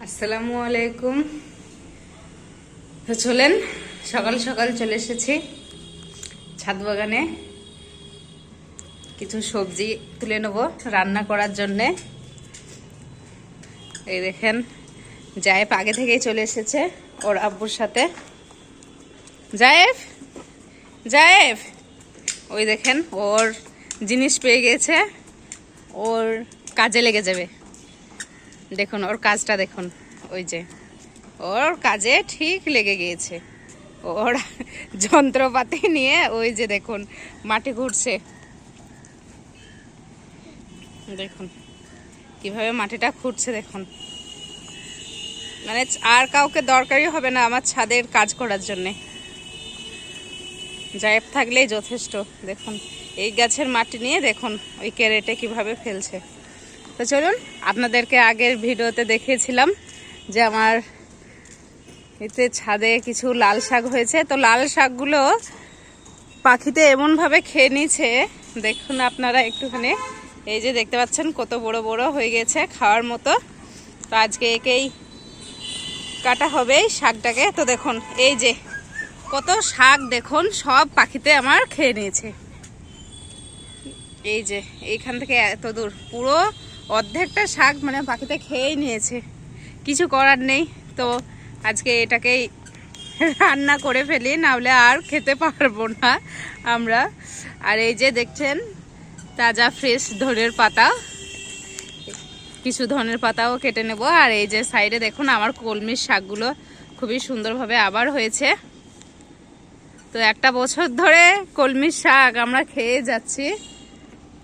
আসসালামু আলাইকুম। তো চলেন, সকাল সকাল চলে এসেছি ছাদ বাগানে। কিছু সবজি তুলে নেব রান্না করার জন্যে। এই দেখেন, জায়েফ আগে থেকেই চলে এসেছে ওর আব্বুর সাথে। জায়েফ জায়েফ ওই দেখেন, ওর জিনিস পেয়ে গেছে, ওর কাজে লেগে যাবে। দেখুন ওর কাজটা দেখুন, ওই যে ওর কাজে ঠিক লেগে গিয়েছে। ওর যন্ত্রপাতি নিয়ে ওই যে দেখুন মাটি ঘুরছে। দেখুন কিভাবে মাটিটা খুঁড়ছে, দেখুন। মানে আর কাউকে দরকারই হবে না আমার ছাদের কাজ করার জন্যে, জায়েব থাকলেই যথেষ্ট। দেখুন এই গাছের মাটি নিয়ে দেখুন ওই ক্যারেটে কিভাবে ফেলছে। তো চলুন, আপনাদেরকে আগের ভিডিওতে দেখিয়েছিলাম যে আমার এতে ছাদে কিছু লাল শাক হয়েছে। তো লাল শাকগুলো পাখিতে এমনভাবে খেয়ে নিচ্ছে, দেখুন আপনারা একটুখানি। এই যে দেখতে পাচ্ছেন কত বড় বড় হয়ে গেছে, খাওয়ার মতো। তো আজকে একেই কাটা হবে শাকটাকে। তো দেখুন এই যে কত শাক, দেখুন সব পাখিতে আমার খেয়ে নিয়েছে। এই যে এইখান থেকে এত দূর পুরো অর্ধেকটা শাক মানে পাখিতে খেয়েই নিয়েছে। কিছু করার নেই, তো আজকে এটাকেই রান্না করে ফেলি, নাহলে আর খেতে পারবো না আমরা। আর এই যে দেখছেন তাজা ফ্রেশ ধনের পাতা, কিছু ধনের পাতাও কেটে নেব। আর এই যে সাইডে দেখুন আমার কলমির শাকগুলো খুবই সুন্দরভাবে আবার হয়েছে। তো একটা বছর ধরে কলমির শাক আমরা খেয়ে যাচ্ছি,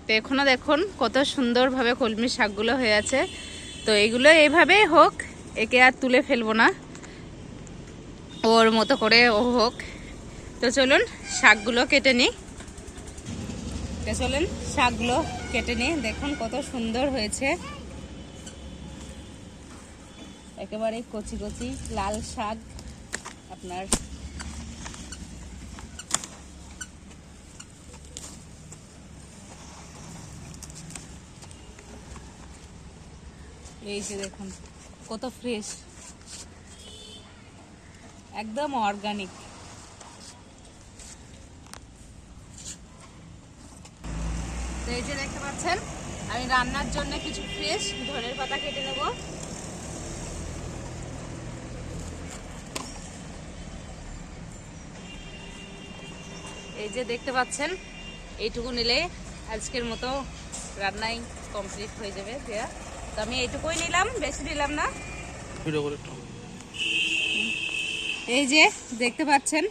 তো এখনও দেখুন কত সুন্দরভাবে কলমির শাকগুলো হয়ে আছে। তো এইগুলো এইভাবেই হোক, একে আর তুলে ফেলবো না, ওর মতো করে ও হোক। তো চলুন শাকগুলো কেটে নিই। চলুন শাকগুলো কেটে নিই। দেখুন কত সুন্দর হয়েছে, একেবারে কচি কচি লাল শাক আপনার। এই যে দেখুন কত ফ্রেশ, একদম অর্গানিক। তো এই যে দেখতে পাচ্ছেন আমি রান্নার জন্য কিছু ফ্রেশ ধনের পাতা কেটে নেব। এই যে দেখতে পাচ্ছেন, এইটুকু নিলে আজকের মতো রান্নাই কমপ্লিট হয়ে যাবে। তো আমি এইটুকুই নিলাম, বেশি নিলাম না। এই যে দেখতে পাচ্ছেন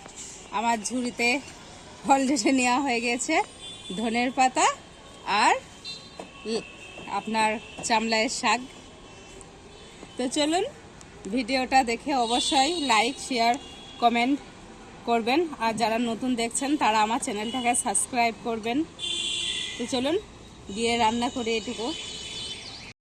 আমার ঝুড়িতে অলরেডি নেওয়া হয়ে গেছে ধনের পাতা আর আপনার চামলাইয়ের শাক। তো চলুন ভিডিওটা দেখে অবশ্যই লাইক, শেয়ার, কমেন্ট করবেন। আর যারা নতুন দেখছেন তারা আমার চ্যানেলটাকে সাবস্ক্রাইব করবেন। তো চলুন গিয়ে রান্না করে এটুকু।